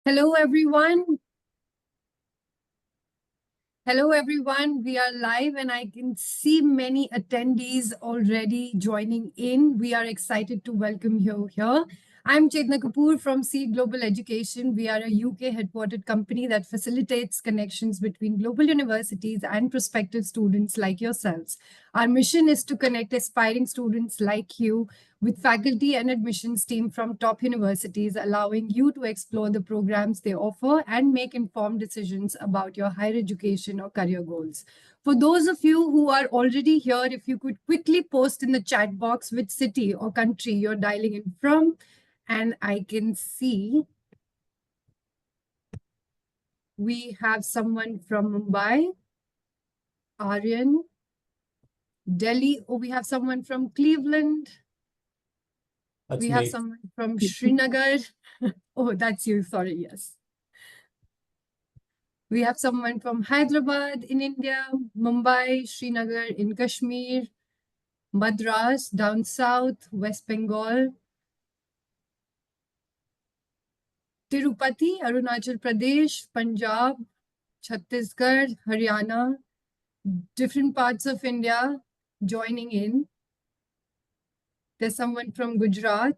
Hello, everyone. Hello, everyone. We are live and I can see many attendees already joining in. We are excited to welcome you here. I'm Chetna Kapoor from Seed Global Education. We are a UK headquartered company that facilitates connections between global universities and prospective students like yourselves. Our mission is to connect aspiring students like you with faculty and admissions team from top universities, allowing you to explore the programs they offer and make informed decisions about your higher education or career goals. For those of you who are already here, if you could quickly post in the chat box which city or country you're dialing in from, and I can see we have someone from Mumbai, Aryan, Delhi. Oh, we have someone from Cleveland. That's we have me. someone from Srinagar. Oh, that's you. Sorry. Yes. We have someone from Hyderabad in India, Mumbai, Srinagar in Kashmir, Madras down south, West Bengal, Tirupati, Arunachal Pradesh, Punjab, Chhattisgarh, Haryana, different parts of India joining in. There's someone from Gujarat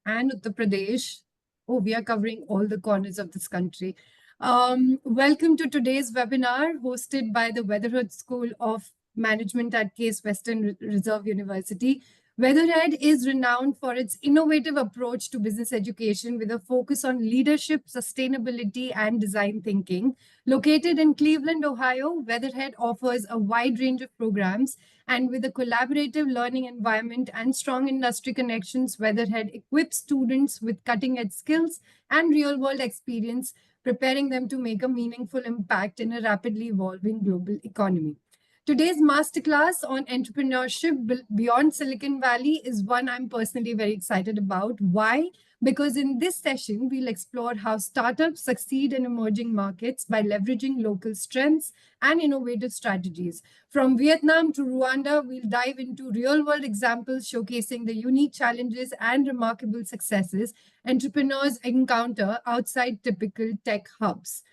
and Uttar Pradesh. Oh, we are covering all the corners of this country. Welcome to today's webinar hosted by the Weatherhead School of Management at Case Western Reserve University. Weatherhead is renowned for its innovative approach to business education with a focus on leadership, sustainability, and design thinking. Located in Cleveland, Ohio, Weatherhead offers a wide range of programs, and with a collaborative learning environment and strong industry connections, Weatherhead equips students with cutting-edge skills and real-world experience, preparing them to make a meaningful impact in a rapidly evolving global economy. Today's masterclass on entrepreneurship beyond Silicon Valley is one I'm personally very excited about. Why? Because in this session, we'll explore how startups succeed in emerging markets by leveraging local strengths and innovative strategies. From Vietnam to Rwanda, we'll dive into real-world examples showcasing the unique challenges and remarkable successes entrepreneurs encounter outside typical tech hubs.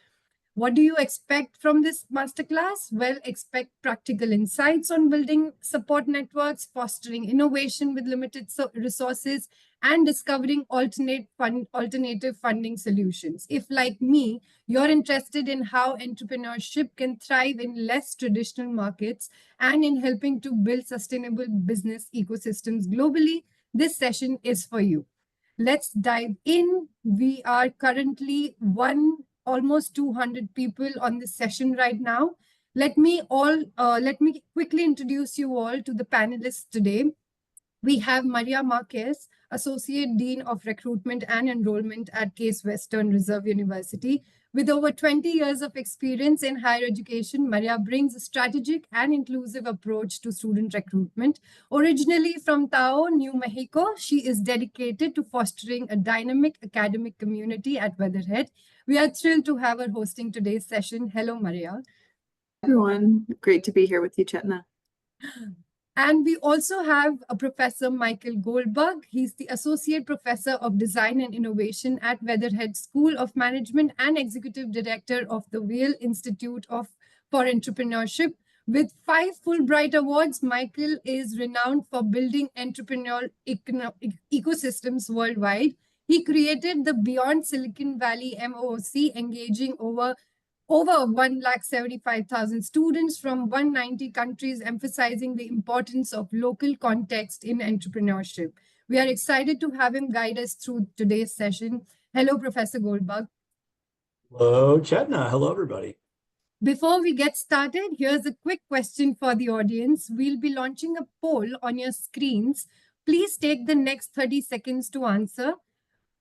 What do you expect from this masterclass? Well, expect practical insights on building support networks, fostering innovation with limited resources, and discovering alternative funding solutions. If, like me, you're interested in how entrepreneurship can thrive in less traditional markets and in helping to build sustainable business ecosystems globally, this session is for you. Let's dive in. We are currently almost 200 people on this session right now. Let me quickly introduce you all to the panelists today. We have Maria Marquez, Associate Dean of Recruitment and Enrollment at Case Western Reserve University. With over 20 years of experience in higher education, Maria brings a strategic and inclusive approach to student recruitment. Originally from Taos, New Mexico, she is dedicated to fostering a dynamic academic community at Weatherhead. We are thrilled to have her hosting today's session. Hello, Maria. Everyone, great to be here with you, Chetna. And we also have a Professor Michael Goldberg. He's the Associate Professor of Design and Innovation at Weatherhead School of Management and Executive Director of the Vail Institute for Entrepreneurship. With 5 Fulbright Awards, Michael is renowned for building entrepreneurial ecosystems worldwide. He created the Beyond Silicon Valley MOOC, engaging over 175,000 students from 190 countries, emphasizing the importance of local context in entrepreneurship. We are excited to have him guide us through today's session. Hello, Professor Goldberg. Hello, Chetna. Hello, everybody. Before we get started, here's a quick question for the audience. We'll be launching a poll on your screens. Please take the next 30 seconds to answer.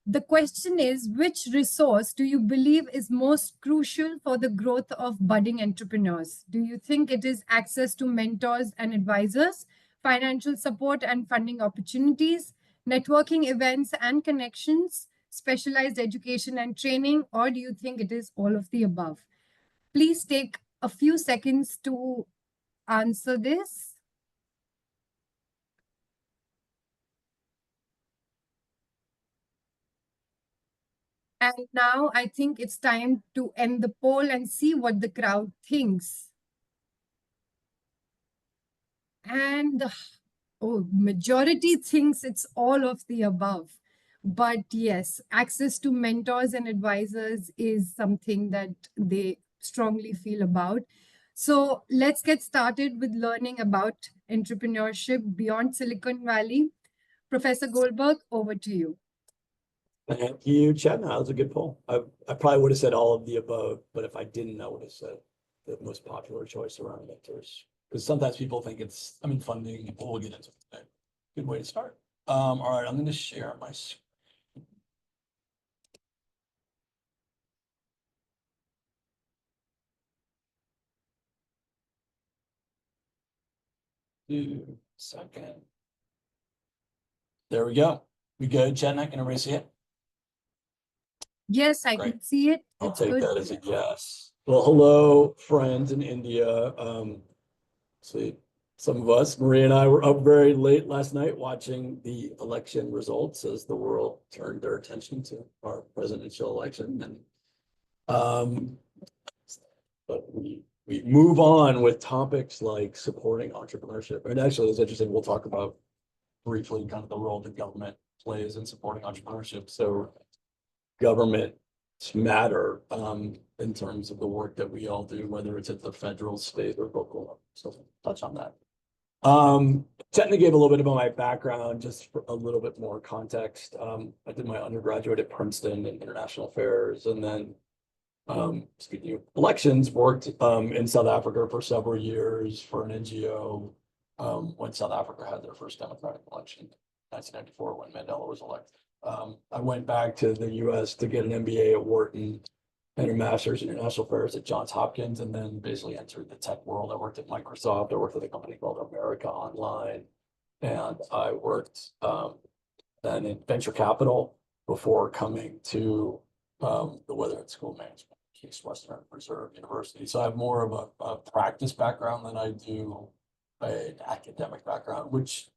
The question is, which resource do you believe is most crucial for the growth of budding entrepreneurs? Do you think it is access to mentors and advisors, financial support and funding opportunities, networking events and connections, specialized education and training, or do you think it is all of the above? Please take a few seconds to answer this. And now I think it's time to end the poll and see what the crowd thinks. And majority thinks it's all of the above. But yes, access to mentors and advisors is something that they strongly feel about. So let's get started with learning about entrepreneurship beyond Silicon Valley. Professor Goldberg, over to you. Thank you, Chetna. That was a good poll. I probably would have said all of the above, but if I didn't, I would have said the most popular choice around mentors. Because sometimes people think it's, funding, but we'll get into it today. Good way to start. All right, I'm going to share my screen. 2 seconds. There we go. We good, Chetna? Can everybody see it? Yes, I Great. can see it. I'll It's take good. that as a yes. Well, hello, friends in India. See, some of us, Maria and I, were up very late last night watching the election results as the world turned their attention to our presidential election. And but we move on with topics like supporting entrepreneurship. And actually, it's interesting. We'll talk about briefly kind of the role that government plays in supporting entrepreneurship. So governments matter in terms of the work that we all do, whether it's at the federal, state, or local level. So touch on that. Chetna gave a little bit about my background, just for a little bit more context. I did my undergraduate at Princeton in international affairs, and then speaking of elections, worked in South Africa for several years for an NGO when South Africa had their first democratic election in 1994 when Mandela was elected. I went back to the US to get an MBA at Wharton and a master's in international affairs at Johns Hopkins, and then basically entered the tech world. I worked at Microsoft. I worked at a company called America Online, and I worked then in venture capital before coming to the Weatherhead School of Management, Case Western Reserve University. So I have more of a practice background than I do an academic background, which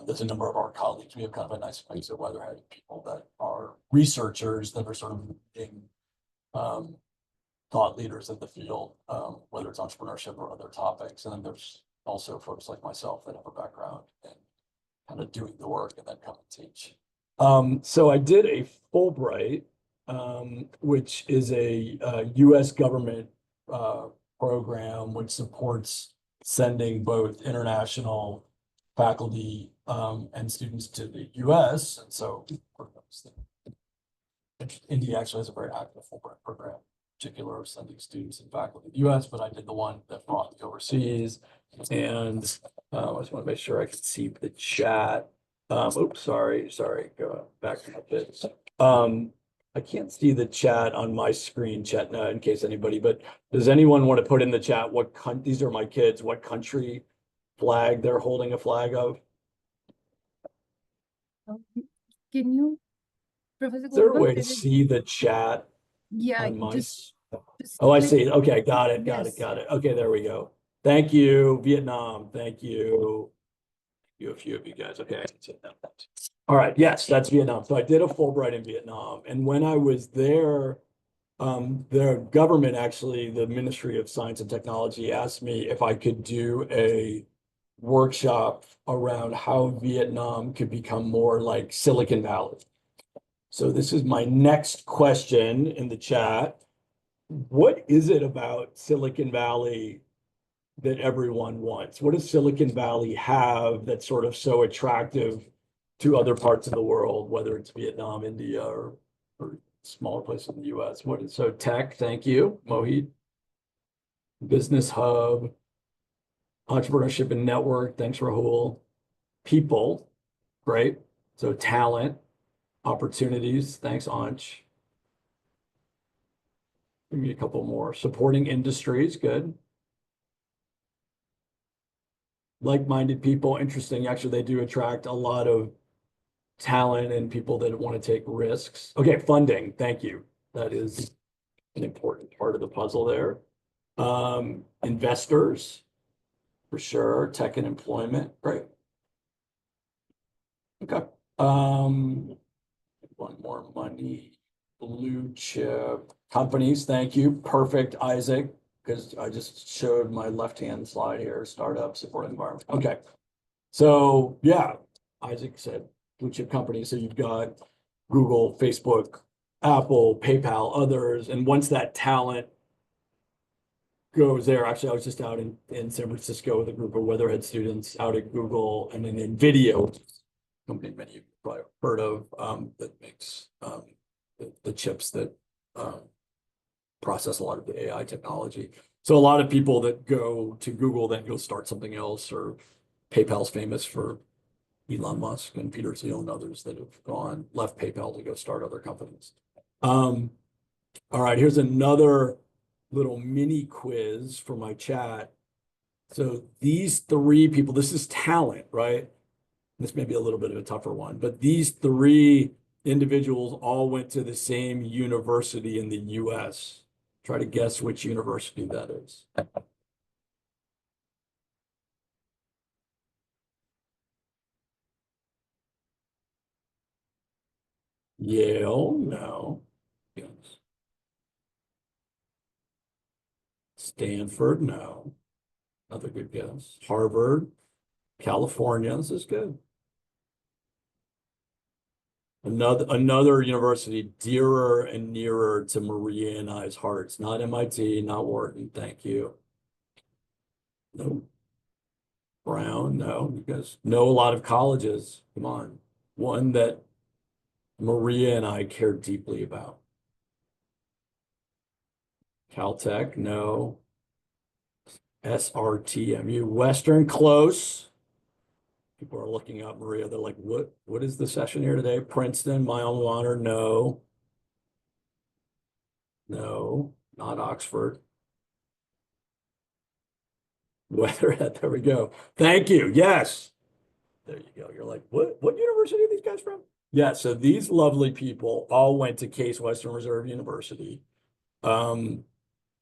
there's a number of our colleagues. We have kind of a nice mix of Weatherhead people that are researchers that are sort of leading thought leaders in the field, whether it's entrepreneurship or other topics. And then there's also folks like myself that have a background in kind of doing the work and then come and teach. So I did a Fulbright, which is a US government program which supports sending both international faculty and students to the US. And so India actually has a very active Fulbright program, in particular of sending students and faculty to the US, but I did the one that brought the overseas. And I just want to make sure I can see the chat. Oops, sorry, go back a bit. I can't see the chat on my screen, Chetna, in case anybody, but does anyone want to put in the chat what these are my kids, what country flag they're holding a flag of? Can you, Professor Is there a Goldberg? way to see the chat Yeah, on my? just Oh, I click. see. Okay, got it. Yes. Okay, there we go. Thank you, Vietnam. Thank you. A few of you guys. Okay, I can see that. All right, yes, that's Vietnam. So I did a Fulbright in Vietnam, and when I was there, the government, actually, the Ministry of Science and Technology, asked me if I could do a workshop around how Vietnam could become more like Silicon Valley. So this is my next question in the chat. What is it about Silicon Valley that everyone wants? What does Silicon Valley have that's sort of so attractive to other parts of the world, whether it's Vietnam, India, or smaller places in the US? What is so tech? Thank you, Mohit. Business hub, entrepreneurship and network. Thanks, Rahul. People, great. So talent, opportunities. Thanks, Ansh. Give me a couple more. Supporting industries, good. Like-minded people, interesting. Actually, they do attract a lot of talent and people that want to take risks. Okay, funding. Thank you. That is an important part of the puzzle there. Investors, for sure. Tech and employment. Great. Okay. One more money. blue chip companies. Thank you. Perfect, Isaac, because I just showed my left-hand slide here, startup support environment. Okay. So yeah, Isaac said blue chip companies. So you've got Google, Facebook, Apple, PayPal, others. And once that talent goes there, actually, I was just out in San Francisco with a group of Weatherhead students out at Google, and then NVIDIA, which is a company many of you probably heard of, that makes the chips that process a lot of the AI technology. So a lot of people that go to Google then go start something else, or PayPal's famous for Elon Musk and Peter Thiel and others that have left PayPal to go start other companies. All right, here's another little mini quiz for my chat. So these three people, this is talent, right? This may be a little bit of a tougher one, but these three individuals all went to the same university in the US. Try to guess which university that is. Yale, no. Yes. Stanford, no. Another good guess. Harvard, California, this is good. Another university dearer and nearer to Maria and I's hearts. Not MIT, not Wharton, thank you. No. Brown, no. You guys know a lot of colleges. Come on. One that Maria and I care deeply about. Caltech, no. SRTMU, Western, close. People are looking up Maria. They're like, what is the session here today? Princeton, my alma mater, no. No, not Oxford. Weatherhead, there we go. Thank you. Yes. There you go. You're like, what university are these guys from? Yeah, so these lovely people all went to Case Western Reserve University. And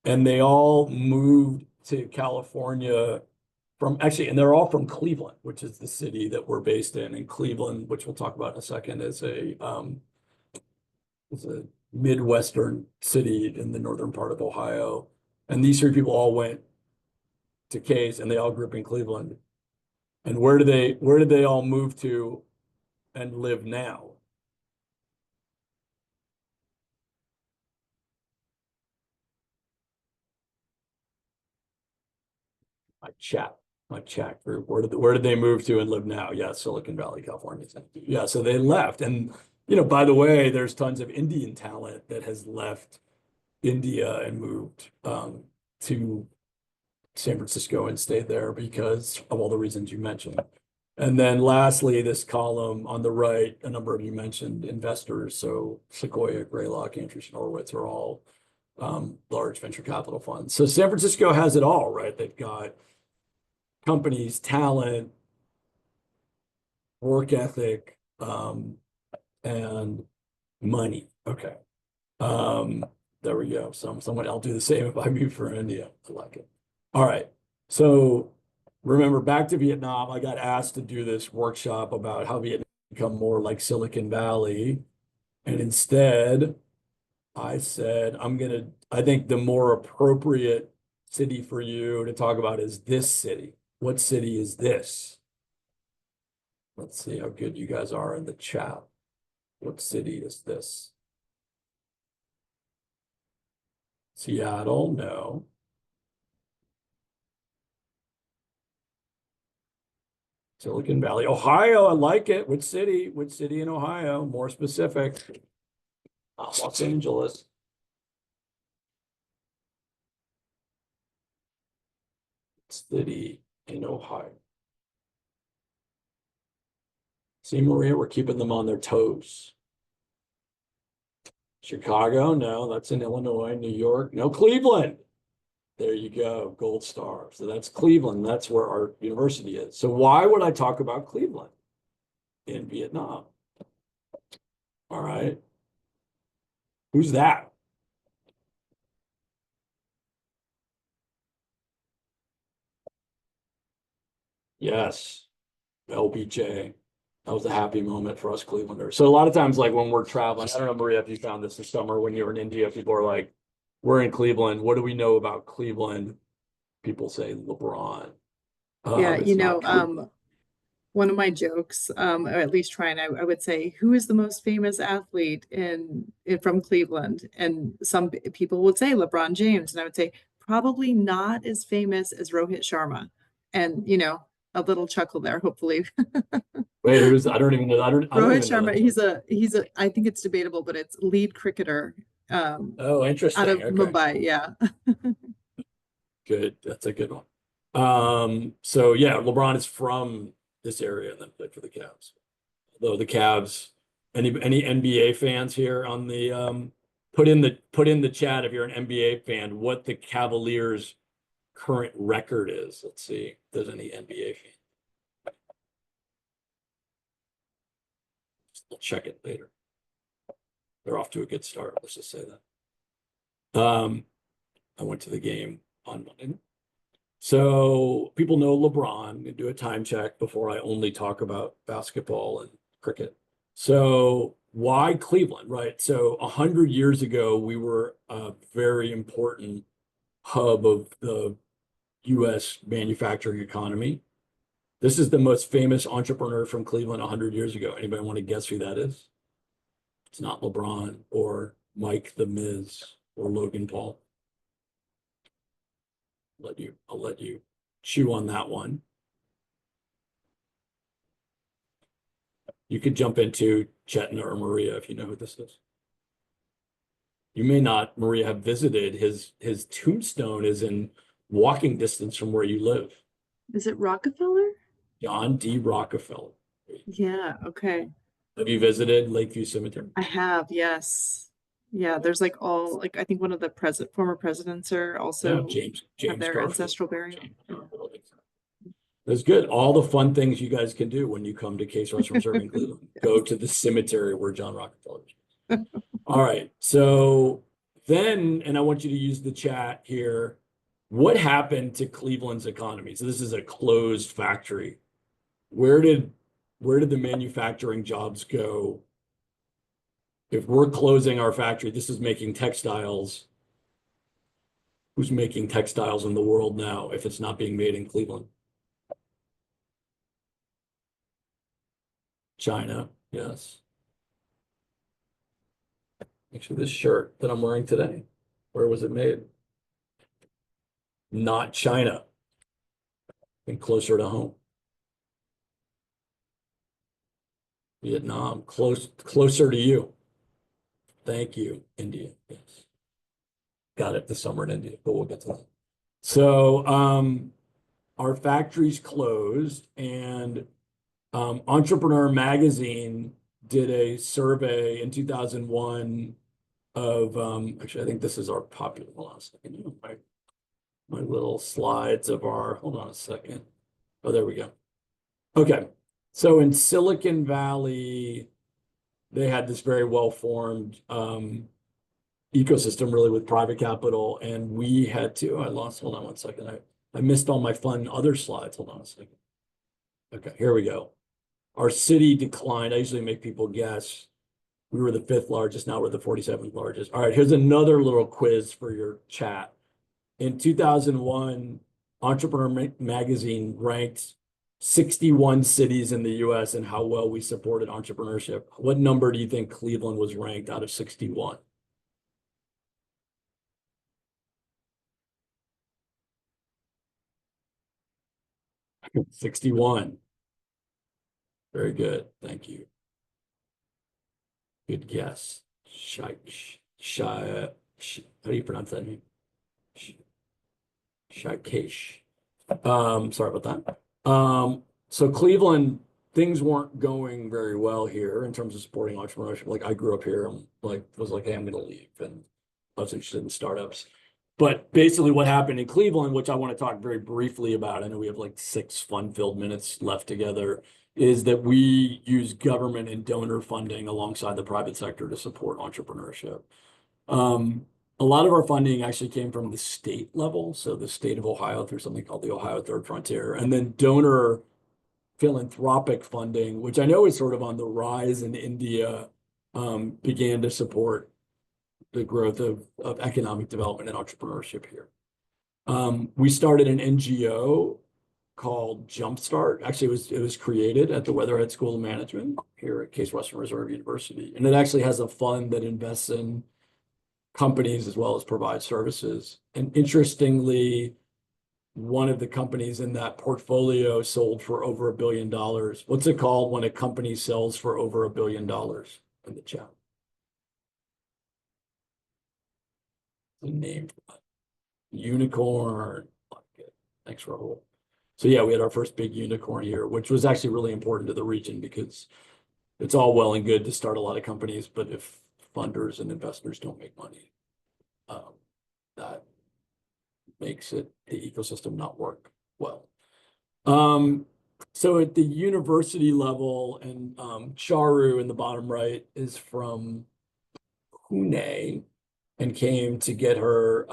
they all moved to California and they're all from Cleveland, which is the city that we're based in. And Cleveland, which we'll talk about in a second, is a Midwestern city in the northern part of Ohio. And these three people all went to Case, and they all grew up in Cleveland. And where did they all move to and live now? My chat group. Where did they move to and live now? Yeah, Silicon Valley, California. Yeah, so they left. And by the way, there's tons of Indian talent that has left India and moved to San Francisco and stayed there because of all the reasons you mentioned. And then lastly, this column on the right, a number of you mentioned investors. So Sequoia, Greylock, Andreessen Horowitz are all large venture capital funds. So San Francisco has it all, right? They've got companies, talent, work ethic, and money. Okay. There we go. Someone I'll do the same if I move for India. I like it. All right. So remember, back to Vietnam, I got asked to do this workshop about how Vietnam become more like Silicon Valley. And instead, I said, I think the more appropriate city for you to talk about is this city. What city is this? Let's see how good you guys are in the chat. What city is this? Seattle, no. Silicon Valley, Ohio, I like it. Which city? Which city in Ohio? More specific. Los Angeles. City in Ohio. See, Maria, we're keeping them on their toes. Chicago, no, that's in Illinois. New York, no. Cleveland. There you go, gold star. So that's Cleveland. That's where our university is. So why would I talk about Cleveland in Vietnam? All right. Who's that? Yes, LBJ. That was a happy moment for us Clevelanders. So a lot of times, like when we're traveling, I don't know, Maria, if you found this summer when you were in India, people are like, we're in Cleveland. What do we know about Cleveland? People say LeBron. Yeah, It's not true. one of my jokes, or at least trying, I would say, who is the most famous athlete from Cleveland? And some people would say LeBron James, and I would say probably not as famous as Rohit Sharma. And a little chuckle there, hopefully. Wait, who's, I don't even know. I don't Rohit even know Sharma, that. he's a I think it's debatable, but it's lead cricketer Oh, out interesting. of Okay. Mumbai. Yeah. Good. That's a good one. So yeah, LeBron is from this area and then played for the Cavs. Though the Cavs, any NBA fans here on the put in the chat if you're an NBA fan what the Cavaliers' current record is. Let's see if there's any NBA fans. We'll check it later. They're off to a good start. Let's just say that. I went to the game on Monday. So people know LeBron. I'm gonna do a time check before I only talk about basketball and cricket. So why Cleveland, right? So 100 years ago, we were a very important hub of the US manufacturing economy. This is the most famous entrepreneur from Cleveland 100 years ago. Anybody want to guess who that is? It's not LeBron or Mike the Miz or Logan Paul. I'll let you chew on that one. You could jump into Chetna or Maria if you know who this is. You may not, Maria, have visited. His tombstone is in walking distance from where you live. Is it Rockefeller? John D. Rockefeller. Yeah, okay. Have you visited Lakeview Cemetery? I have, yes. Yeah, there's like I think one of the former presidents are Yeah, also James have their Garfield. ancestral burial. James Garfield. That's good. All the fun things you guys can do when you come to Case Western Reserve in Cleveland. Go to the cemetery where John Rockefeller is. All right. So then, and I want you to use the chat here. What happened to Cleveland's economy? So this is a closed factory. Where did the manufacturing jobs go? If we're closing our factory, this is making textiles. Who's making textiles in the world now if it's not being made in Cleveland? China, yes. Actually, this shirt that I'm wearing today, where was it made? Not China, and closer to home. Vietnam, closer to you. Thank you, India. Yes. Got it, the summer in India, but we'll get to that. So our factories closed, and Entrepreneur Magazine did a survey in 2001 of actually, I think this is our popular, hold on a second. My little slides of our, hold on a second. Oh, there we go. Okay. So in Silicon Valley, they had this very well-formed ecosystem really with private capital. And we had to, hold on one second. I missed all my fun other slides. Hold on a second. Okay, here we go. Our city declined. I usually make people guess. We were the 5th largest. Now we're the 47th largest. All right, here's another little quiz for your chat. In 2001, Entrepreneur Magazine ranked 61 cities in the US and how well we supported entrepreneurship. What number do you think Cleveland was ranked out of 61? 61. Very good. Thank you. Good guess. How do you pronounce that name? Shakesh. Sorry about that. So Cleveland, things weren't going very well here in terms of supporting entrepreneurship. Like I grew up here and was like, hey, I'm gonna leave, and I was interested in startups. But basically what happened in Cleveland, which I want to talk very briefly about, I know we have like 6 fun-filled minutes left together, is that we use government and donor funding alongside the private sector to support entrepreneurship. A lot of our funding actually came from the state level. So the state of Ohio through something called the Ohio Third Frontier, and then donor philanthropic funding, which I know is sort of on the rise in India, began to support the growth of economic development and entrepreneurship here. We started an NGO called Jumpstart. Actually, it was created at the Weatherhead School of Management here at Case Western Reserve University. And it actually has a fund that invests in companies as well as provides services. And interestingly, one of the companies in that portfolio sold for over $1 billion. What's it called when a company sells for over $1 billion in the chat? The name, unicorn. Thanks, Rahul. So yeah, we had our first big unicorn here, which was actually really important to the region because it's all well and good to start a lot of companies, but if funders and investors don't make money, that makes the ecosystem not work well. So at the university level, and Charu in the bottom right is from Pune and came to get her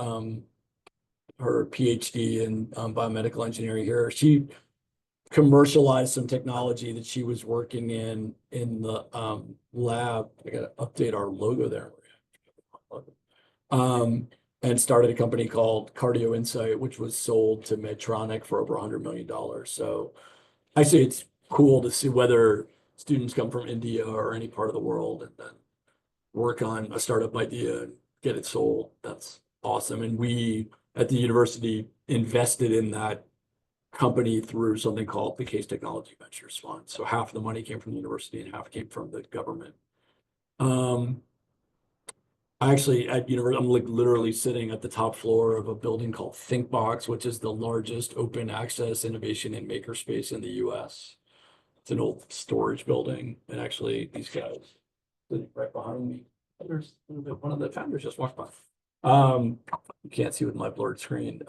her PhD in biomedical engineering here. She commercialized some technology that she was working in the lab. I got to update our logo there. And started a company called Cardio Insight, which was sold to Medtronic for over $100 million. So I say it's cool to see whether students come from India or any part of the world and then work on a startup idea and get it sold. That's awesome. And we at the university invested in that company through something called the Case Technology Ventures Fund. So half of the money came from the university and half came from the government. Actually, at university, I'm like literally sitting at the top floor of a building called ThinkBox, which is the largest open access innovation and makerspace in the US. It's an old storage building. And actually, these guys sitting right behind me, there's one of the founders just walked by. You can't see with my blurred screen.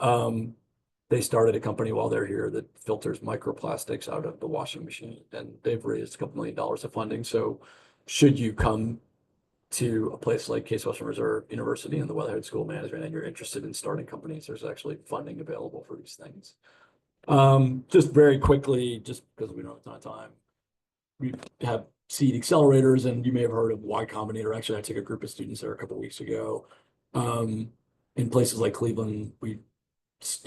They started a company while they're here that filters microplastics out of the washing machine, and they've raised a couple $1 million of funding. So should you come to a place like Case Western Reserve University and the Weatherhead School of Management and you're interested in starting companies, there's actually funding available for these things. Just very quickly, just because we don't have a ton of time, we have seed accelerators, and you may have heard of Y Combinator. Actually, I took a group of students there a couple of weeks ago. In places like Cleveland, we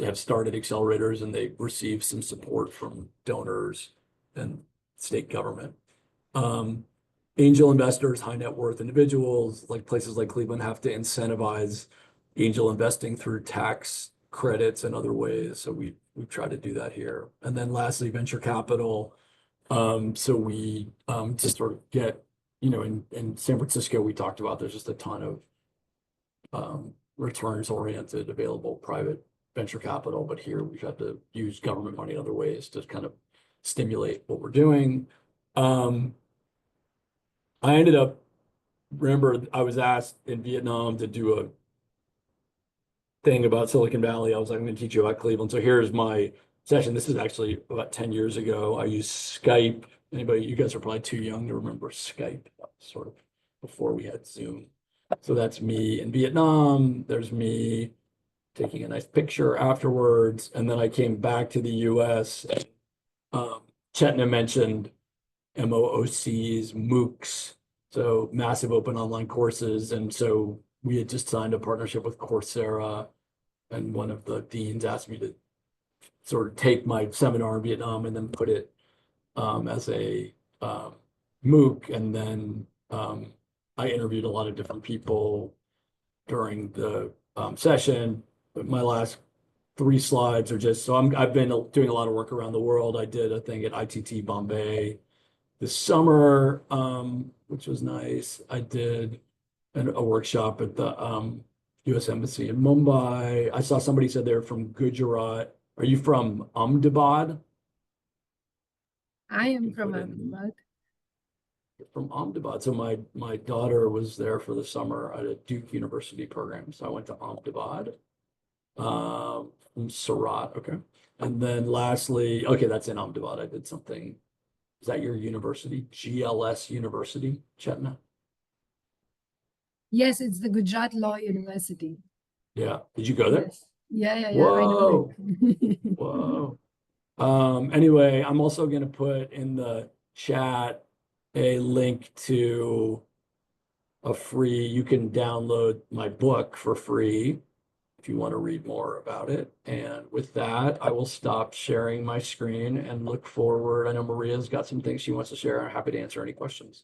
have started accelerators and they receive some support from donors and state government. Angel investors, high net worth individuals, like places like Cleveland, have to incentivize angel investing through tax credits and other ways. So we try to do that here. And then lastly, venture capital. So we just sort of get, in San Francisco, we talked about there's just a ton of returns oriented available private venture capital, but here we've had to use government money in other ways to kind of stimulate what we're doing. I ended up, remember, I was asked in Vietnam to do a thing about Silicon Valley. I was like, I'm going to teach you about Cleveland. So here's my session. This is actually about 10 years ago. I used Skype. Anybody, you guys are probably too young to remember Skype, sort of before we had Zoom. So that's me in Vietnam. There's me taking a nice picture afterwards. And then I came back to the US. Chetna mentioned MOOCs, MOOCs, so massive open online courses. And so we had just signed a partnership with Coursera, and one of the deans asked me to sort of take my seminar in Vietnam and then put it as a MOOC. And then I interviewed a lot of different people during the session. But my last 3 slides are just, so I've been doing a lot of work around the world. I did a thing at ITT Bombay this summer, which was nice. I did a workshop at the US Embassy in Mumbai. I saw somebody said they're from Gujarat. Are you from Ahmedabad? I am from Ahmedabad. From Ahmedabad. So my daughter was there for the summer at a Duke University program. So I went to Ahmedabad, from Surat. Okay. And then lastly, okay, that's in Ahmedabad. I did something. Is that your university? GLS University, Chetna? Yes, it's the Gujarat Law University. Yeah. Did you go there? Yes. Yeah, I know Whoa. it. Whoa. Anyway, I'm also going to put in the chat a link to you can download my book for free if you want to read more about it. And with that, I will stop sharing my screen and look forward. I know Maria's got some things she wants to share. I'm happy to answer any questions.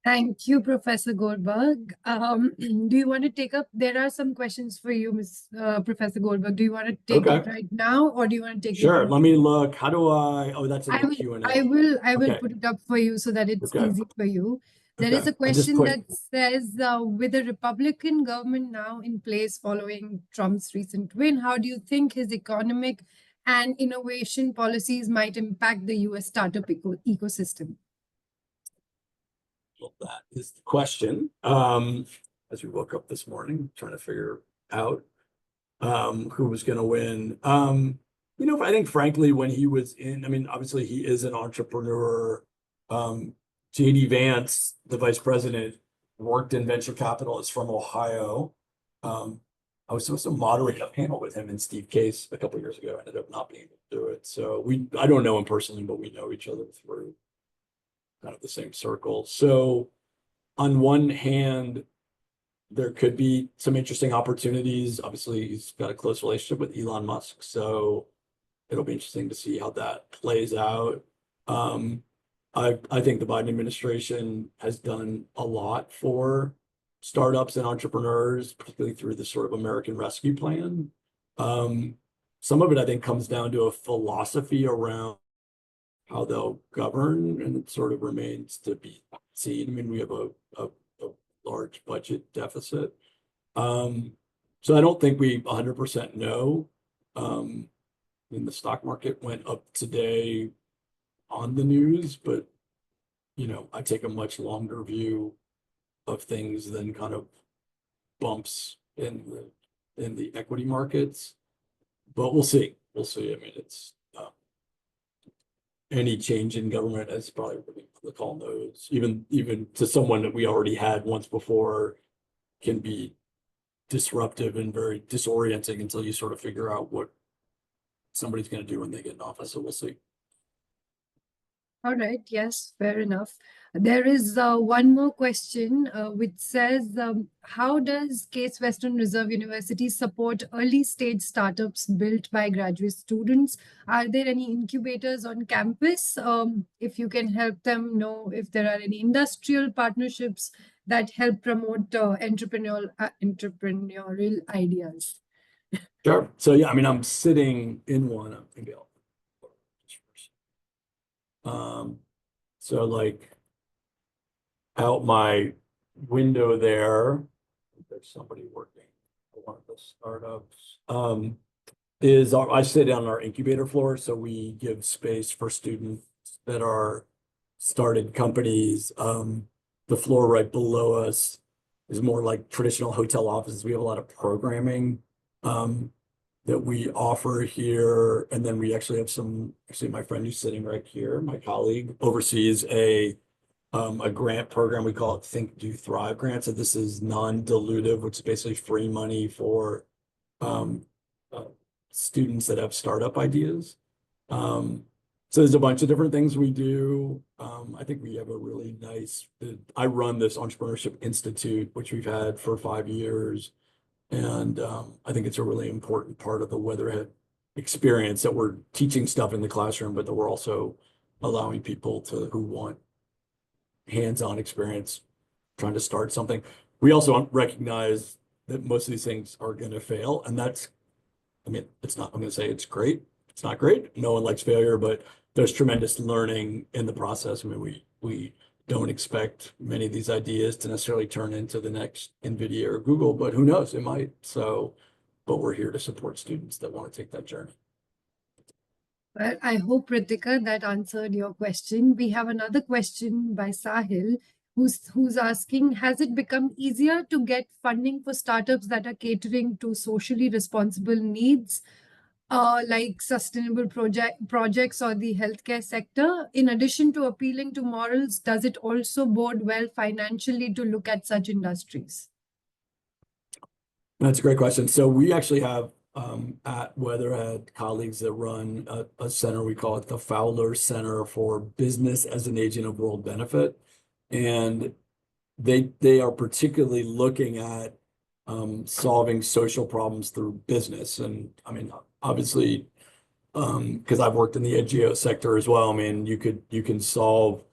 Thank you, Professor Goldberg. Do you want to take up? There are some questions for you, Professor Goldberg. Do you want to take it right now, or do you want to take it? Sure. Let me look. How do I? Oh, that's in the Q&A. I will Okay. put it up for you so that it's Okay. easy for you. There Okay. is a question that says, with the Republican government now in place following Trump's recent win, how do you think his economic and innovation policies might impact the US startup ecosystem? Well, that is the question. As we woke up this morning, trying to figure out who was going to win. You know, I think frankly, when he was in, I mean, obviously he is an entrepreneur. JD Vance, the vice president, worked in venture capital, is from Ohio. I was supposed to moderate a panel with him and Steve Case a couple of years ago. I ended up not being able to do it. So I don't know him personally, but we know each other through kind of the same circle. So on one hand, there could be some interesting opportunities. Obviously, he's got a close relationship with Elon Musk, so it'll be interesting to see how that plays out. I think the Biden administration has done a lot for startups and entrepreneurs, particularly through the sort of American Rescue Plan. Some of it, I think, comes down to a philosophy around how they'll govern, and it sort of remains to be seen. I mean, we have a large budget deficit. So I don't think we 100% know. I mean, the stock market went up today on the news, but you know, I take a much longer view of things than kind of bumps in the equity markets. But we'll see. We'll see. I mean, it's any change in government, as probably the call knows, even to someone that we already had once before, can be disruptive and very disorienting until you sort of figure out what somebody's going to do when they get in office. So we'll see. All right. Yes, fair enough. There is one more question which says, how does Case Western Reserve University support early stage startups built by graduate students? Are there any incubators on campus? If you can help them know if there are any industrial partnerships that help promote entrepreneurial ideas. Sure. So yeah, I mean, I'm sitting in one. Maybe I'll so like out my window there's somebody working for one of the startups. I sit on our incubator floor, so we give space for students that are started companies. The floor right below us is more like traditional hotel offices. We have a lot of programming that we offer here. And then we actually have my friend who's sitting right here, my colleague, oversees a grant program. We call it Think, Do, Thrive grant. So this is non-dilutive, which is basically free money for students that have startup ideas. So there's a bunch of different things we do. I think we have a really nice, I run this Entrepreneurship Institute, which we've had for 5 years. And I think it's a really important part of the Weatherhead experience, that we're teaching stuff in the classroom, but that we're also allowing people who want hands-on experience trying to start something. We also recognize that most of these things are going to fail. And I'm going to say it's great. It's not great. No one likes failure, but there's tremendous learning in the process. I mean, we don't expect many of these ideas to necessarily turn into the next NVIDIA or Google, but who knows, it might. But we're here to support students that want to take that journey. Well, I hope, Ritika, that answered your question. We have another question by Sahil, who's asking, has it become easier to get funding for startups that are catering to socially responsible needs, like sustainable projects or the healthcare sector? In addition to appealing to morals, does it also bode well financially to look at such industries? That's a great question. So we actually have at Weatherhead, colleagues that run a center, we call it the Fowler Center for Business as an Agent of World Benefit. And they are particularly looking at solving social problems through business. And I mean, obviously, because I've worked in the NGO sector as well, I mean, you can solve,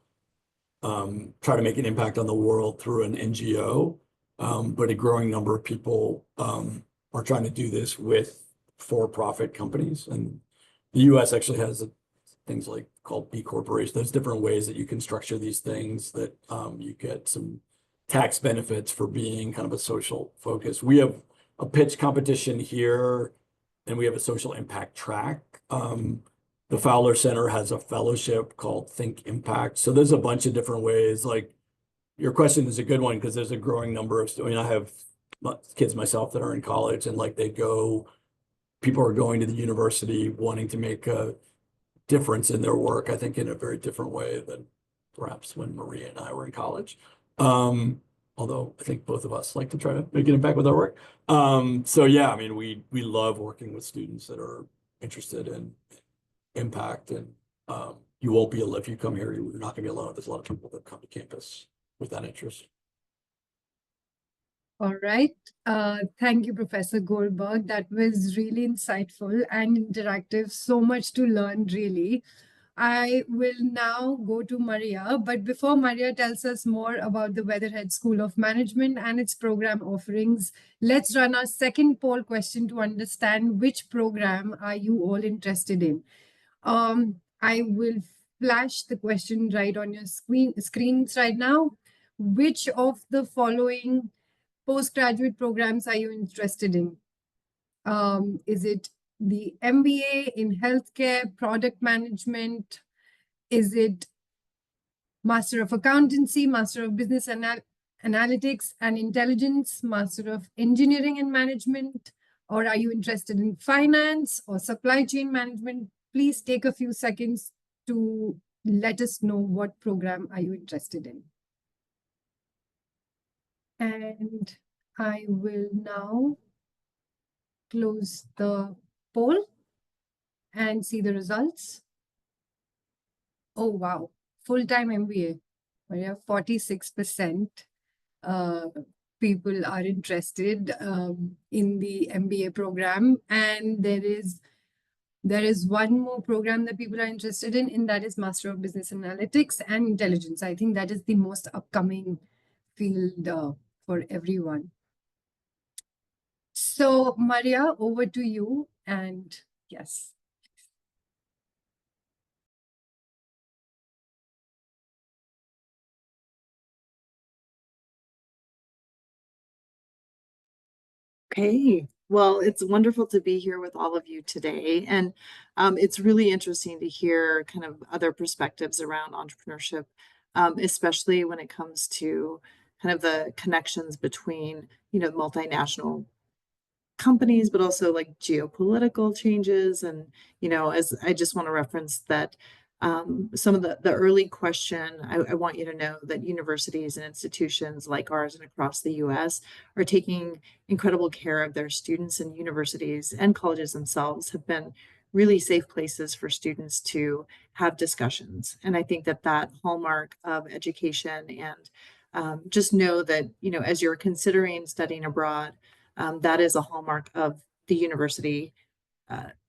try to make an impact on the world through an NGO, but a growing number of people are trying to do this with for-profit companies. And the US actually has things like called B Corporation. There's different ways that you can structure these things that you get some tax benefits for being kind of a social focus. We have a pitch competition here, and we have a social impact track. The Fowler Center has a fellowship called Think Impact. So there's a bunch of different ways. Like, your question is a good one because there's a growing number of, I mean, I have kids myself that are in college, and like people are going to the university wanting to make a difference in their work, I think, in a very different way than perhaps when Maria and I were in college. Although I think both of us like to try to make an impact with our work. So yeah, I mean, we love working with students that are interested in impact, and you won't be, if you come here, you're not gonna be alone. There's a lot of people that come to campus with that interest. All right. Thank you, Professor Goldberg. That was really insightful and interactive. So much to learn, really. I will now go to Maria, but before Maria tells us more about the Weatherhead School of Management and its program offerings, let's run our second poll question to understand which program are you all interested in. I will flash the question right on your screens right now. Which of the following postgraduate programs are you interested in? Is it the MBA in healthcare, product management? Is it Master of Accountancy, Master of Business Analytics and Intelligence, Master of Engineering and Management? Or are you interested in finance or supply chain management? Please take a few seconds to let us know what program are you interested in. And I will now close the poll and see the results. Oh, wow. Full-time MBA. We have 46% people are interested in the MBA program. And there is one more program that people are interested in, and that is Master of Business Analytics and Intelligence. I think that is the most upcoming field for everyone. So, Maria, over to you. And yes. Okay, well, it's wonderful to be here with all of you today. And it's really interesting to hear kind of other perspectives around entrepreneurship, especially when it comes to kind of the connections between, multinational companies, but also like geopolitical changes. And, as I just want to reference that some of the early question, I want you to know that universities and institutions like ours and across the US are taking incredible care of their students, and universities and colleges themselves have been really safe places for students to have discussions. And I think that that hallmark of education, and just know that, as you're considering studying abroad, that is a hallmark of the university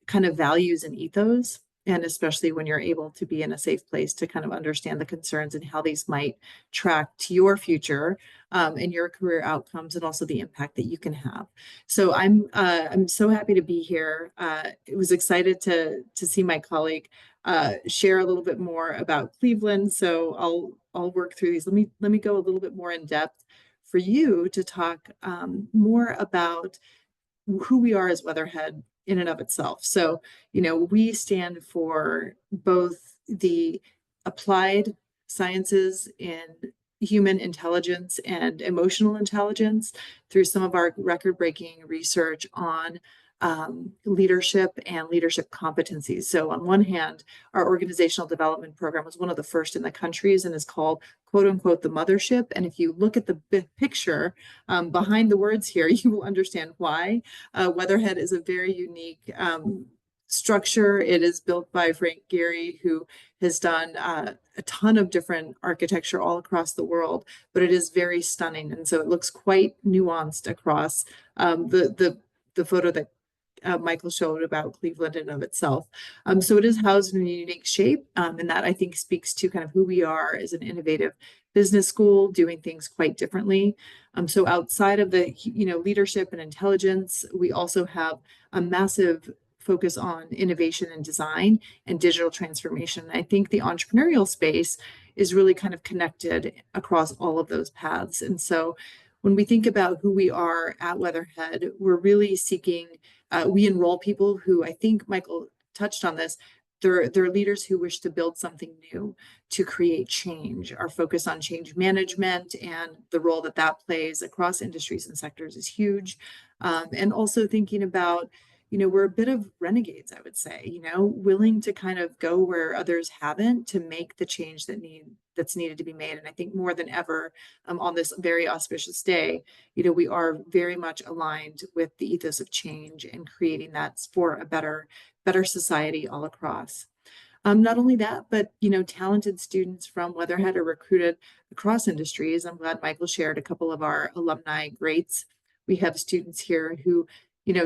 kind of values and ethos. And especially when you're able to be in a safe place to kind of understand the concerns and how these might track to your future and your career outcomes, and also the impact that you can have. So I'm so happy to be here. I was excited to see my colleague share a little bit more about Cleveland. So I'll work through these. Let me go a little bit more in depth for you to talk more about who we are as Weatherhead in and of itself. So, we stand for both the applied sciences in human intelligence and emotional intelligence through some of our record-breaking research on leadership and leadership competencies. So on one hand, our organizational development program was one of the first in the countries and is called, quote unquote, the mothership. And if you look at the picture behind the words here, you will understand why. Weatherhead is a very unique structure. It is built by Frank Gehry, who has done a ton of different architecture all across the world, but it is very stunning. And so it looks quite nuanced across the photo that Michael showed about Cleveland in and of itself. So it is housed in a unique shape, and that I think speaks to kind of who we are as an innovative business school, doing things quite differently. So outside of the leadership and intelligence, we also have a massive focus on innovation and design and digital transformation. I think the entrepreneurial space is really kind of connected across all of those paths. And so when we think about who we are at Weatherhead, we're really seeking, we enroll people who, I think Michael touched on this, they're leaders who wish to build something new, to create change. Our focus on change management and the role that that plays across industries and sectors is huge. And also thinking about, we're a bit of renegades, I would say, willing to kind of go where others haven't to make the change that's needed to be made. And I think more than ever on this very auspicious day, we are very much aligned with the ethos of change and creating that for a better society all across. Not only that, but talented students from Weatherhead are recruited across industries. I'm glad Michael shared a couple of our alumni greats. We have students here who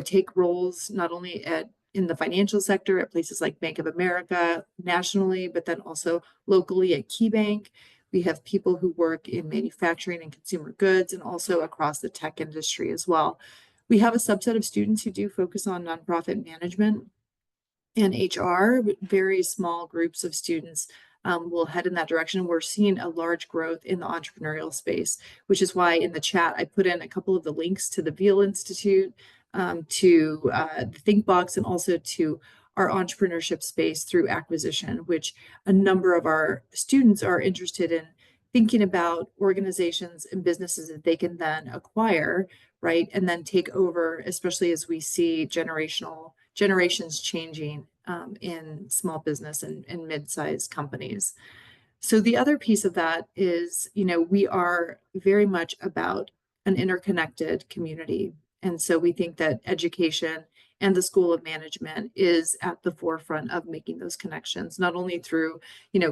take roles not only in the financial sector at places like Bank of America nationally, but then also locally at KeyBank. We have people who work in manufacturing and consumer goods and also across the tech industry as well. We have a subset of students who do focus on nonprofit management and HR. Very small groups of students will head in that direction. We're seeing a large growth in the entrepreneurial space, which is why in the chat I put in a couple of the links to the Veal Institute, to the Think Box, and also to our entrepreneurship space through acquisition, which a number of our students are interested in thinking about organizations and businesses that they can then acquire, right? And then take over, especially as we see generations changing in small business and mid-sized companies. So the other piece of that is, we are very much about an interconnected community. And so we think that education and the School of Management is at the forefront of making those connections, not only through,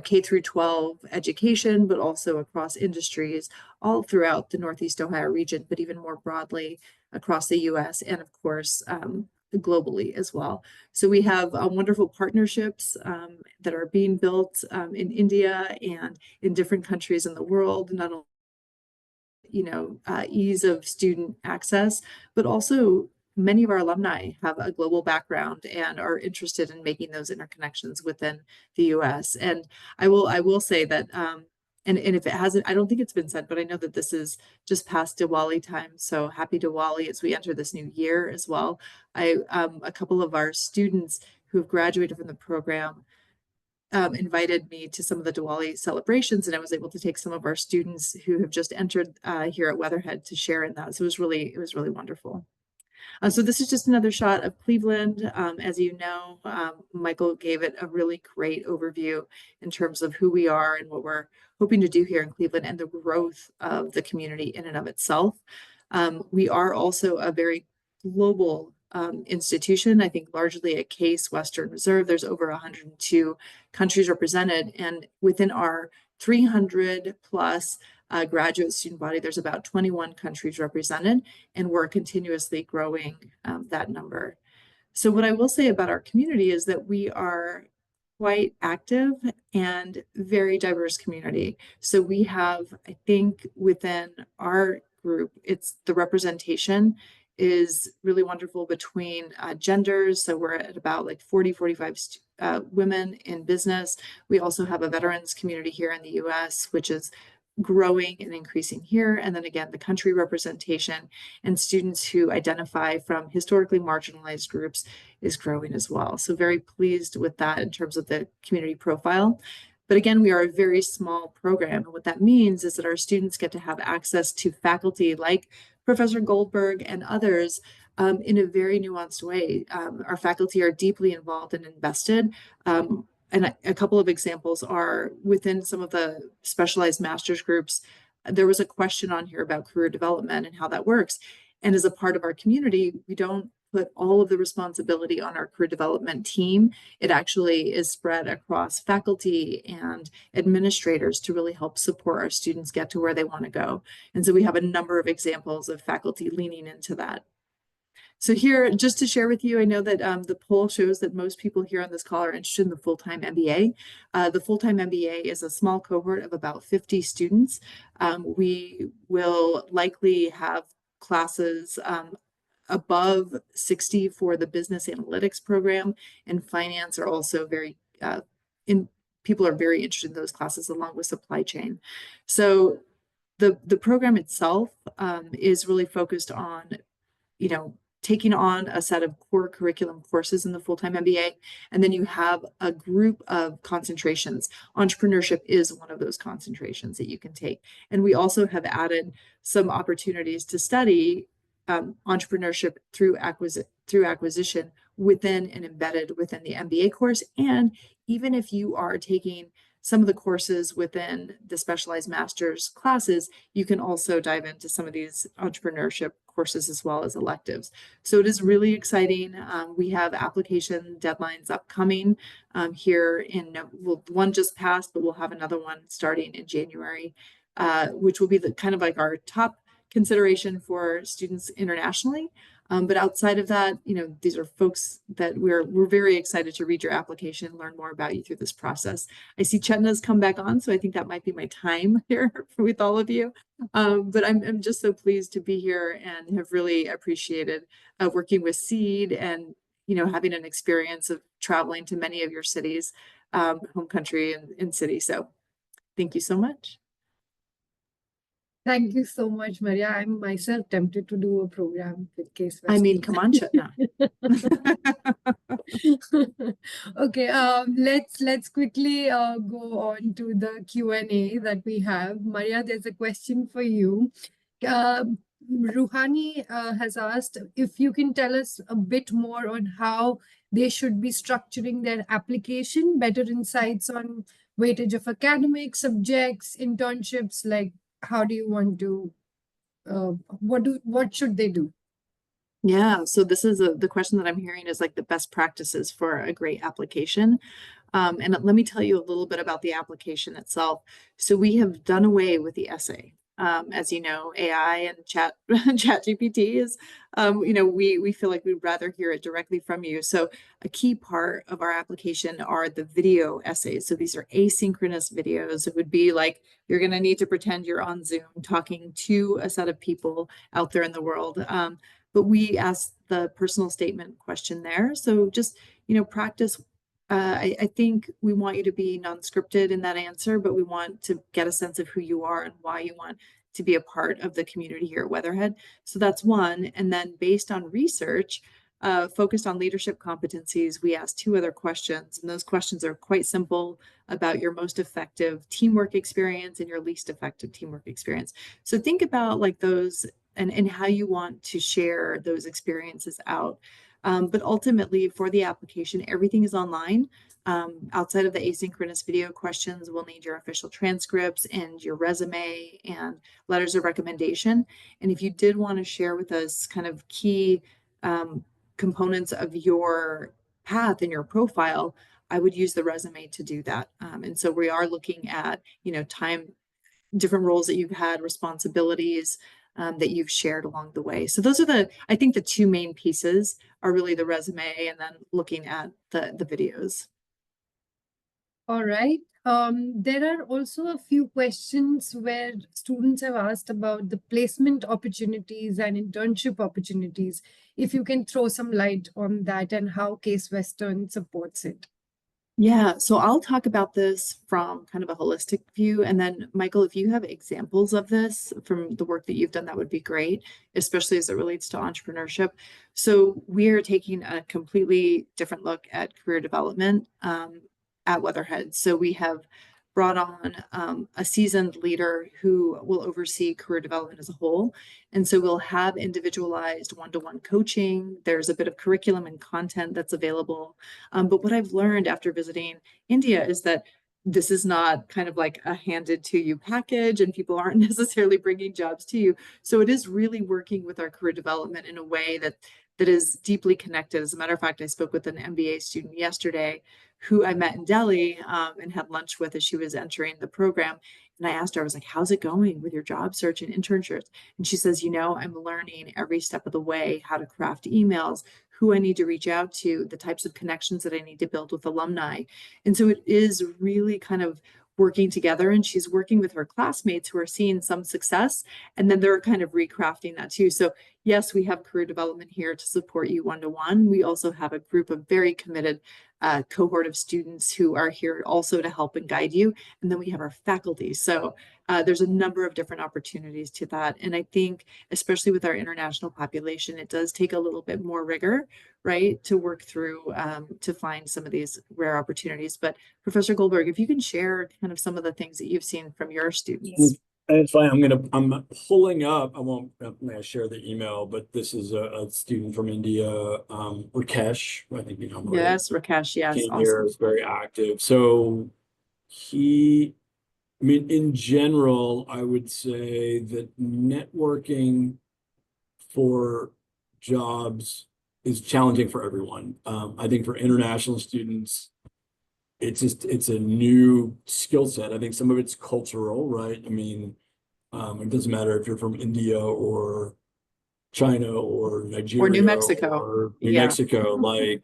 K through 12 education, but also across industries all throughout the Northeast Ohio region, but even more broadly across the US and of course, globally as well. So we have wonderful partnerships that are being built in India and in different countries in the world, not only ease of student access, but also many of our alumni have a global background and are interested in making those interconnections within the US. And I will say that, and if it hasn't, I don't think it's been said, but I know that this is just past Diwali time. So happy Diwali as we enter this new year as well. A couple of our students who have graduated from the program invited me to some of the Diwali celebrations, and I was able to take some of our students who have just entered here at Weatherhead to share in that. So it was really wonderful. So this is just another shot of Cleveland. As you know, Michael gave it a really great overview in terms of who we are and what we're hoping to do here in Cleveland and the growth of the community in and of itself. We are also a very global institution, I think largely a Case Western Reserve. There's over 102 countries represented, and within our 300 plus graduate student body, there's about 21 countries represented, and we're continuously growing that number. So what I will say about our community is that we are quite active and very diverse community. So we have, I think within our group, it's the representation is really wonderful between genders. So we're at about like 45 women in business. We also have a veterans community here in the US, which is growing and increasing here. And then again, the country representation and students who identify from historically marginalized groups is growing as well. So very pleased with that in terms of the community profile. But again, we are a very small program. And what that means is that our students get to have access to faculty like Professor Goldberg and others in a very nuanced way. Our faculty are deeply involved and invested. And a couple of examples are within some of the specialized master's groups, there was a question on here about career development and how that works. And as a part of our community, we don't put all of the responsibility on our career development team. It actually is spread across faculty and administrators to really help support our students get to where they want to go. And so we have a number of examples of faculty leaning into that. So here, just to share with you, I know that the poll shows that most people here on this call are interested in the full-time MBA. The full-time MBA is a small cohort of about 50 students. We will likely have classes above 60 for the business analytics program, and finance are also very, people are very interested in those classes along with supply chain. So the program itself is really focused on, taking on a set of core curriculum courses in the full-time MBA, and then you have a group of concentrations. Entrepreneurship is one of those concentrations that you can take. And we also have added some opportunities to study entrepreneurship through acquisition within and embedded within the MBA course. And even if you are taking some of the courses within the specialized master's classes, you can also dive into some of these entrepreneurship courses as well as electives. So it is really exciting. We have application deadlines upcoming here one just passed, but we'll have another one starting in January, which will be the kind of like our top consideration for students internationally. But outside of that, these are folks that we're very excited to read your application and learn more about you through this process. I see Chetna's come back on, so I think that might be my time here with all of you. But I'm just so pleased to be here and have really appreciated working with Seed and having an experience of traveling to many of your cities, home country and city. So thank you so much. Thank you so much, Maria. I'm myself tempted to do a program with Case Western. I mean, come on, Chetna. Okay, let's quickly go on to the Q&A that we have. Maria, there's a question for you. Ruhani has asked if you can tell us a bit more on how they should be structuring their application, better insights on weightage of academic subjects, internships, like how do you want to, what should they do? Yeah, so this is the question that I'm hearing is like the best practices for a great application. And let me tell you a little bit about the application itself. So we have done away with the essay. As you know, AI and ChatGPT is, we feel like we'd rather hear it directly from you. So a key part of our application are the video essays. So these are asynchronous videos. It would be like you're going to need to pretend you're on Zoom talking to a set of people out there in the world. But we asked the personal statement question there. So just, practice. I think we want you to be non-scripted in that answer, but we want to get a sense of who you are and why you want to be a part of the community here at Weatherhead. So that's one. And then based on research, focused on leadership competencies, we asked 2 other questions. And those questions are quite simple about your most effective teamwork experience and your least effective teamwork experience. So think about like those and how you want to share those experiences out. But ultimately for the application, everything is online. Outside of the asynchronous video questions, we'll need your official transcripts and your resume and letters of recommendation. And if you did want to share with us kind of key components of your path and your profile, I would use the resume to do that. And so we are looking at, time, different roles that you've had, responsibilities, that you've shared along the way. So those are I think the 2 main pieces are really the resume and then looking at the videos. All right. There are also a few questions where students have asked about the placement opportunities and internship opportunities. If you can throw some light on that and how Case Western supports it. Yeah, so I'll talk about this from kind of a holistic view. And then Michael, if you have examples of this from the work that you've done, that would be great, especially as it relates to entrepreneurship. So we are taking a completely different look at career development at Weatherhead. So we have brought on a seasoned leader who will oversee career development as a whole. And so we'll have individualized one-to-one coaching. There's a bit of curriculum and content that's available. But what I've learned after visiting India is that this is not kind of like a handed to you package, and people aren't necessarily bringing jobs to you. So it is really working with our career development in a way that is deeply connected. As a matter of fact, I spoke with an MBA student yesterday who I met in Delhi and had lunch with as she was entering the program. And I asked her, I was like, how's it going with your job search and internships? And she says, I'm learning every step of the way how to craft emails, who I need to reach out to, the types of connections that I need to build with alumni. And so it is really kind of working together, and she's working with her classmates who are seeing some success, and then they're kind of recrafting that too. So yes, we have career development here to support you one-to-one. We also have a group of very committed cohort of students who are here also to help and guide you. And then we have our faculty. So there's a number of different opportunities to that. And I think, especially with our international population, it does take a little bit more rigor, right, to work through to find some of these rare opportunities. But Professor Goldberg, if you can share kind of some of the things that you've seen from your students. It's fine. I'm pulling up. I'm gonna share the email, but this is a student from India, Rakesh. I think Maria. Yes, Rakesh. Yes, Came awesome. here, is very active. So in general, I would say that networking for jobs is challenging for everyone. I think for international students, it's a new skill set. I think some of it's cultural, right? It doesn't matter if you're from India or China or Nigeria or New Mexico. Or New Mexico.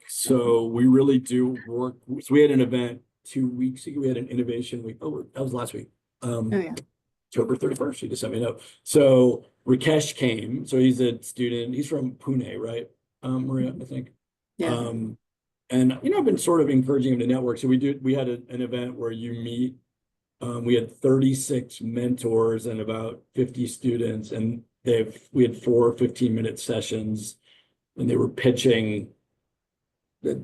So we really do work. So we had an event 2 weeks ago. We had an innovation week. Oh, that was last week. October 31st. She just sent me a note. So Rakesh came. So he's a student. He's from Pune, right? Maria, I think. Yeah. And I've been sort of encouraging him to network. So we had an event where you meet. We had 36 mentors and about 50 students, and we had 4 15-minute sessions, and they were pitching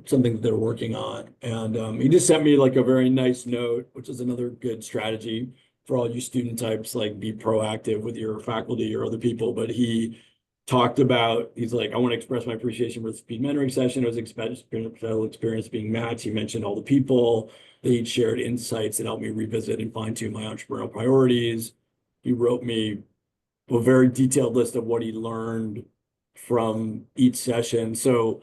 something that they're working on. And he just sent me like a very nice note, which is another good strategy for all you student types, like be proactive with your faculty or other people. But he talked about, he's like, I want to express my appreciation for the speed mentoring session. It was experience being matched. He mentioned all the people. They shared insights that helped me revisit and fine-tune my entrepreneurial priorities. He wrote me a very detailed list of what he learned from each session. So,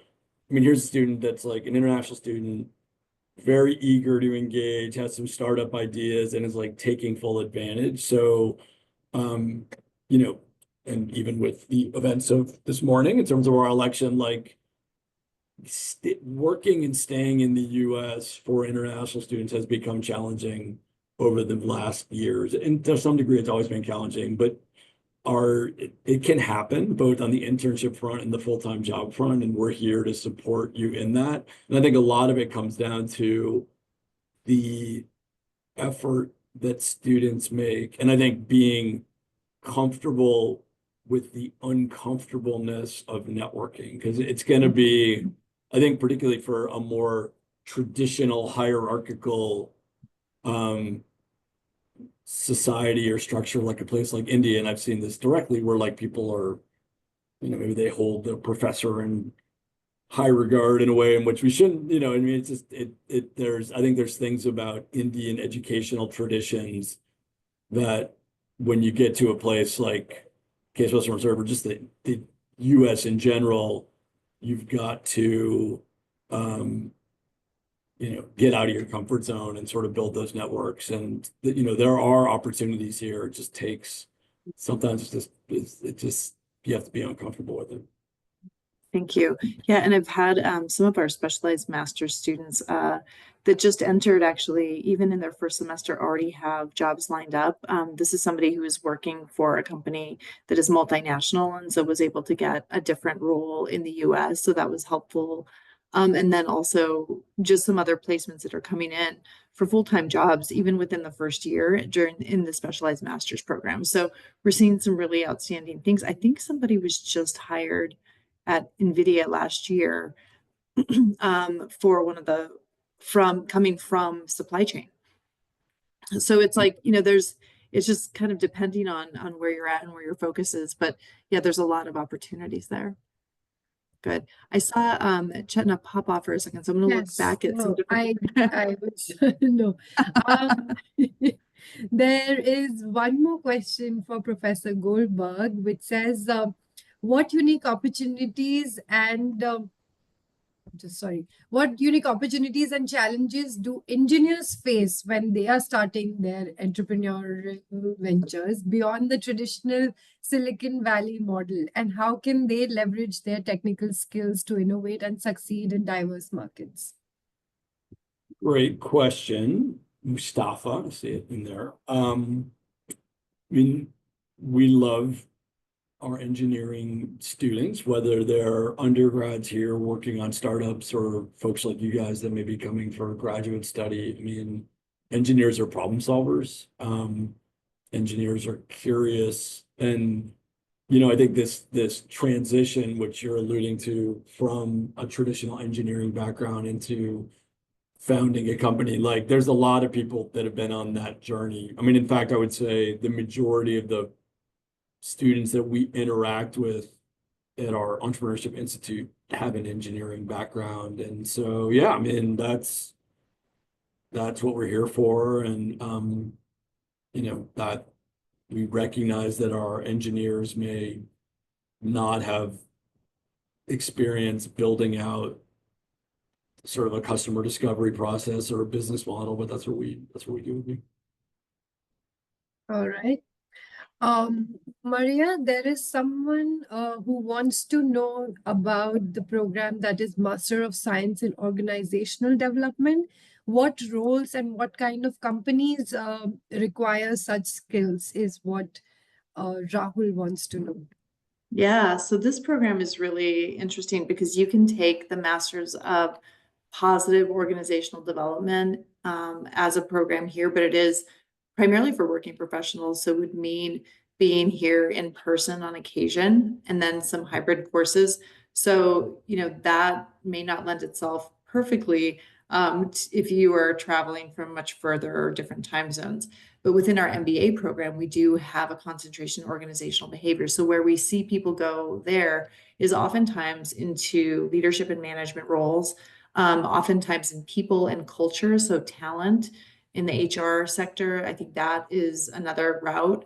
here's a student that's like an international student, very eager to engage, has some startup ideas, and is like taking full advantage. So, and even with the events of this morning in terms of our election, like working and staying in the US for international students has become challenging over the last years. And to some degree, it's always been challenging, but it can happen both on the internship front and the full-time job front, and we're here to support you in that. And I think a lot of it comes down to the effort that students make, and I think being comfortable with the uncomfortableness of networking, because it's going to be, I think, particularly for a more traditional hierarchical society or structure like a place like India, and I've seen this directly where like people are, maybe they hold the professor in high regard in a way in which we shouldn't, it's just I think there's things about Indian educational traditions that when you get to a place like Case Western Reserve, or just the US in general, you've got to get out of your comfort zone and sort of build those networks. And there are opportunities here. It just takes, sometimes you have to be uncomfortable with it. Thank you. Yeah, and I've had some of our specialized master's students that just entered, actually, even in their first semester, already have jobs lined up. This is somebody who is working for a company that is multinational, and so was able to get a different role in the US. So that was helpful. And then also just some other placements that are coming in for full-time jobs, even within the first year in the specialized master's program. So we're seeing some really outstanding things. I think somebody was just hired at NVIDIA last year for coming from supply chain. So it's like, it's just kind of depending on where you're at and where your focus is. But yeah, there's a lot of opportunities there. Good. I saw Chetna pop off for a second, so I'm gonna look Yes. back at some No, different. I was no. Um, there is one more question for Professor Goldberg, which says, what unique opportunities and what unique opportunities and challenges do engineers face when they are starting their entrepreneurial ventures beyond the traditional Silicon Valley model? And how can they leverage their technical skills to innovate and succeed in diverse markets? Great question, Mustafa. I see it in there. I mean, we love our engineering students, whether they're undergrads here working on startups or folks like you guys that may be coming for graduate study. I mean, engineers are problem solvers. Engineers are curious. And, I think this transition, which you're alluding to from a traditional engineering background into founding a company, like there's a lot of people that have been on that journey. I mean, in fact, I would say the majority of the students that we interact with at our Entrepreneurship Institute have an engineering background. And so, yeah, I mean, that's what we're here for. And, that we recognize that our engineers may not have experience building out sort of a customer discovery process or a business model, but that's what we do. All right. Maria, there is someone who wants to know about the program that is Master of Science in Organizational Development. What roles and what kind of companies require such skills is what Rahul wants to know. Yeah, so this program is really interesting because you can take the Masters of Positive Organizational Development as a program here, but it is primarily for working professionals. So it would mean being here in person on occasion and then some hybrid courses. So, that may not lend itself perfectly if you are traveling from much further or different time zones. But within our MBA program, we do have a concentration in organizational behavior. So where we see people go there is oftentimes into leadership and management roles, oftentimes in people and culture, so talent in the HR sector. I think that is another route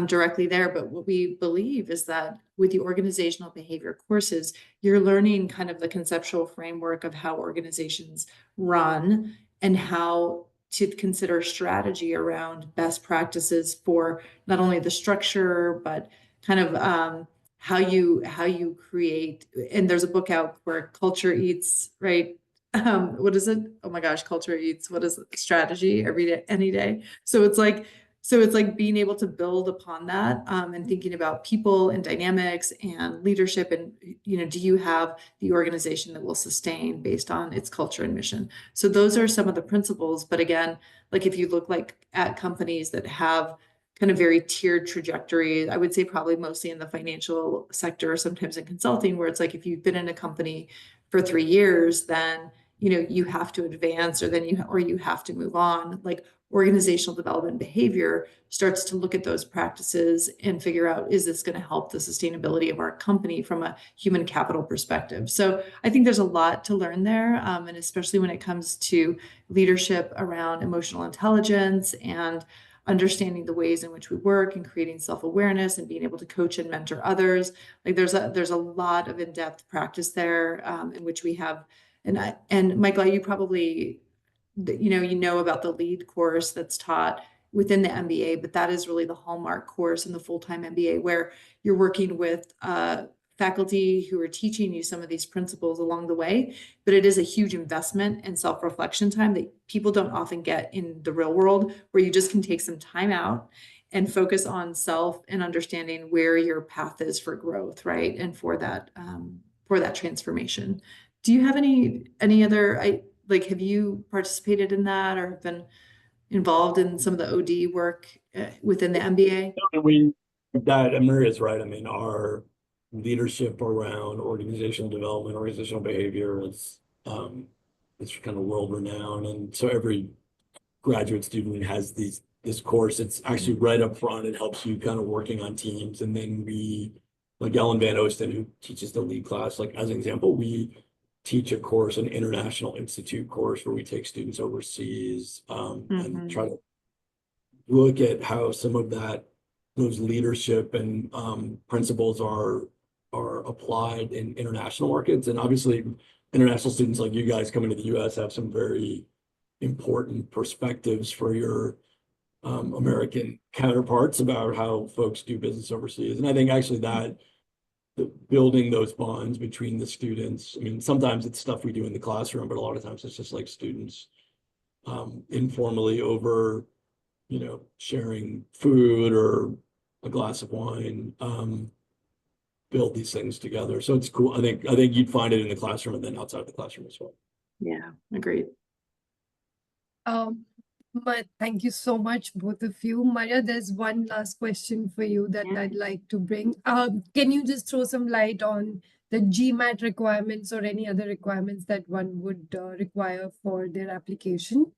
directly there. But what we believe is that with the organizational behavior courses, you're learning kind of the conceptual framework of how organizations run and how to consider strategy around best practices for not only the structure, but kind of how you create. And there's a book out where culture eats, right? What is it? Oh my gosh, culture eats. What is it? Strategy every day, any day. So it's like being able to build upon that and thinking about people and dynamics and leadership and, do you have the organization that will sustain based on its culture and mission? So those are some of the principles. But again, like if you look at companies that have kind of very tiered trajectories, I would say probably mostly in the financial sector, or sometimes in consulting, where it's like if you've been in a company for 3 years, then you have to advance or you have to move on. Like organizational development behavior starts to look at those practices and figure out, is this going to help the sustainability of our company from a human capital perspective? So I think there's a lot to learn there. And especially when it comes to leadership around emotional intelligence and understanding the ways in which we work and creating self-awareness and being able to coach and mentor others. Like there's a lot of in-depth practice there in which we have. And Michael, you probably about the lead course that's taught within the MBA, but that is really the hallmark course in the full-time MBA, where you're working with faculty who are teaching you some of these principles along the way. But it is a huge investment and self-reflection time that people don't often get in the real world, where you just can take some time out and focus on self and understanding where your path is for growth, right? And for that transformation. Do you have any other, have you participated in that or have been involved in some of the OD work within the MBA? Maria's right. I mean, our leadership around organizational development, organizational behavior is it's kind of world renowned. And so every graduate student has this course, it's actually right up front. It helps you kind of working on teams. And then like Ellen Van Oosten, who teaches the lead class, like as an example, we teach a course, an International Institute course where we take students overseas and try to look at how some of those leadership and principles are applied in international markets. And obviously international students like you guys coming to the US have some very important perspectives for your American counterparts about how folks do business overseas. And I think actually building those bonds between the students, I mean, sometimes it's stuff we do in the classroom, but a lot of times it's just like students informally over, sharing food or a glass of wine, build these things together. So it's cool. I think you'd find it in the classroom and then outside the classroom as well. Yeah, agreed. But thank you so much, both of you. Maria, there's one last question for you that I'd like to bring. Can you just throw some light on the GMAT requirements or any other requirements that one would require for their application?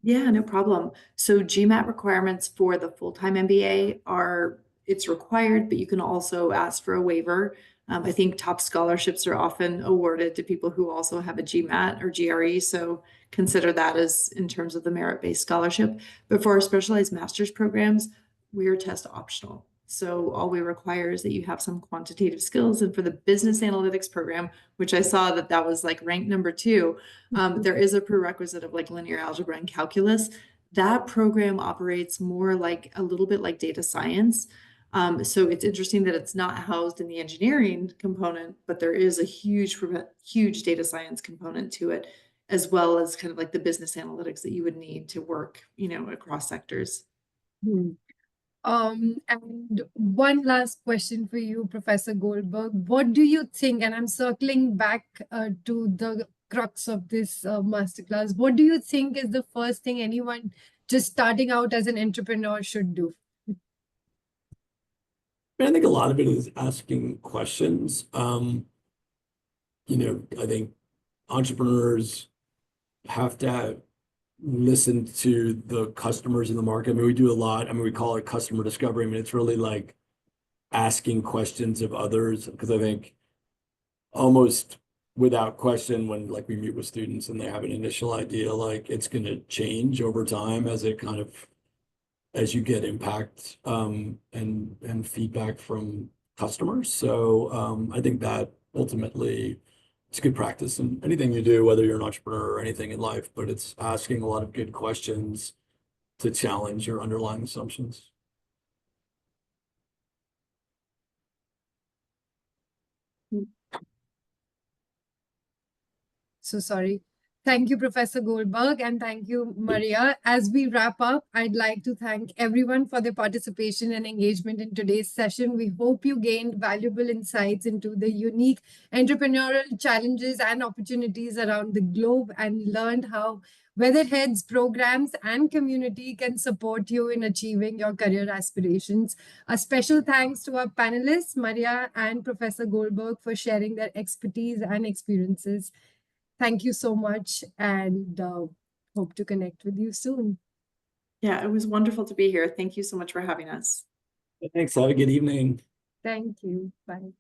Yeah, no problem. So GMAT requirements for the full-time MBA it's required, but you can also ask for a waiver. I think top scholarships are often awarded to people who also have a GMAT or GRE. So consider that as in terms of the merit-based scholarship. But for our specialized master's programs, we are test optional. So all we require is that you have some quantitative skills. And for the business analytics program, which I saw that was like ranked number 2, there is a prerequisite of like linear algebra and calculus. That program operates more like a little bit like data science. So it's interesting that it's not housed in the engineering component, but there is a huge data science component to it, as well as kind of like the business analytics that you would need to work, across sectors. And one last question for you, Professor Goldberg. What do you think, and I'm circling back to the crux of this masterclass, what do you think is the first thing anyone just starting out as an entrepreneur should do? I think a lot of it is asking questions. I think entrepreneurs have to listen to the customers in the market. I mean, we do a lot. I mean, we call it customer discovery. I mean, it's really like asking questions of others, because I think almost without question, when like we meet with students and they have an initial idea, like it's going to change over time as you get impact and feedback from customers. So I think that ultimately it's good practice in anything you do, whether you're an entrepreneur or anything in life, but it's asking a lot of good questions to challenge your underlying assumptions. So sorry. Thank you, Professor Goldberg, and thank you, Maria. As we wrap up, I'd like to thank everyone for their participation and engagement in today's session. We hope you gained valuable insights into the unique entrepreneurial challenges and opportunities around the globe and learned how Weatherhead's programs and community can support you in achieving your career aspirations. A special thanks to our panelists, Maria and Professor Goldberg, for sharing their expertise and experiences. Thank you so much, and hope to connect with you soon. Yeah, it was wonderful to be here. Thank you so much for having us. Thanks. Have a good evening. Thank you. Bye.